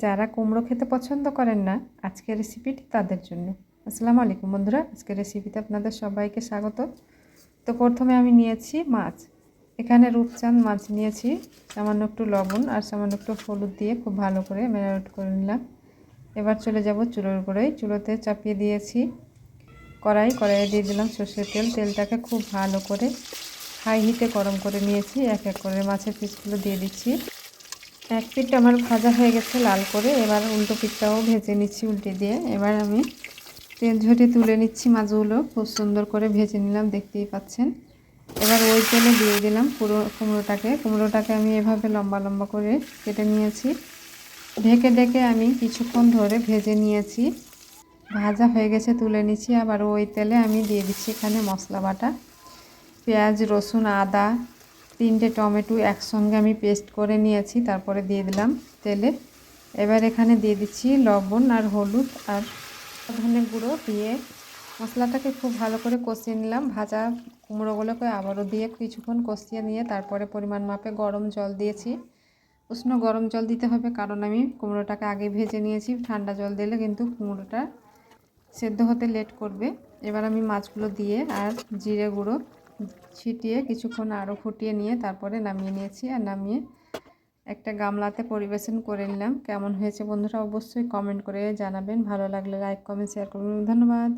যারা কুমড়ো খেতে পছন্দ করেন না, আজকের রেসিপিটি তাদের জন্য। আসসালামু আলাইকুম বন্ধুরা, আজকের রেসিপিতে আপনাদের সবাইকে স্বাগত। তো প্রথমে আমি নিয়েছি মাছ। এখানে রূপচাঁদ মাছ নিয়েছি, সামান্য একটু লবণ আর সামান্য একটু হলুদ দিয়ে খুব ভালো করে ম্যারিনেট করে নিলাম। এবার চলে যাব চুলোর উপরেই। চুলোতে চাপিয়ে দিয়েছি কড়াইয়ে দিয়ে দিলাম সর্ষের তেল। তেলটাকে খুব ভালো করে হাই হিটে গরম করে নিয়েছি। এক এক করে মাছের পিসগুলো দিয়ে দিচ্ছি। এক পিঠটা আমার ভাজা হয়ে গেছে লাল করে। এবার উল্টো পিঠটাও ভেজে নিচ্ছি উল্টে দিয়ে। এবার আমি তেল ঝরিয়ে তুলে নিচ্ছি মাছগুলো। খুব সুন্দর করে ভেজে নিলাম, দেখতেই পাচ্ছেন। এবার ওই তেলে দিয়ে দিলাম পুরো কুমড়োটাকে আমি এভাবে লম্বা লম্বা করে কেটে নিয়েছি। ঢেকে ঢেকে আমি কিছুক্ষণ ধরে ভেজে নিয়েছি। ভাজা হয়ে গেছে, তুলে নিচ্ছি। আবার ওই তেলে আমি দিয়ে দিচ্ছি এখানে মশলা বাটা, পেঁয়াজ, রসুন, আদা, 3টে টমেটো একসঙ্গে আমি পেস্ট করে নিয়েছি, তারপরে দিয়ে দিলাম তেলে। এবার এখানে দিয়ে দিচ্ছি লবণ আর হলুদ আর ধনে গুঁড়ো দিয়ে মশলাটাকে খুব ভালো করে কষিয়ে নিলাম। ভাজা কুমড়োগুলোকে আবারও দিয়ে কিছুক্ষণ কষিয়ে নিয়ে তারপরে পরিমাণ মাপে গরম জল দিয়েছি। উষ্ণ গরম জল দিতে হবে, কারণ আমি কুমড়োটাকে আগে ভেজে নিয়েছি। ঠান্ডা জল দিলে কিন্তু কুমড়োটা সেদ্ধ হতে লেট করবে। এবার আমি মাছগুলো দিয়ে আর জিরে গুঁড়ো ছিটিয়ে কিছুক্ষণ আরও ফুটিয়ে নিয়ে তারপরে নামিয়ে নিয়েছি। আর নামিয়ে একটা গামলাতে পরিবেশন করে নিলাম। কেমন হয়েছে বন্ধুরা অবশ্যই কমেন্ট করে জানাবেন। ভালো লাগলে লাইক, কমেন্ট, শেয়ার করবেন। ধন্যবাদ।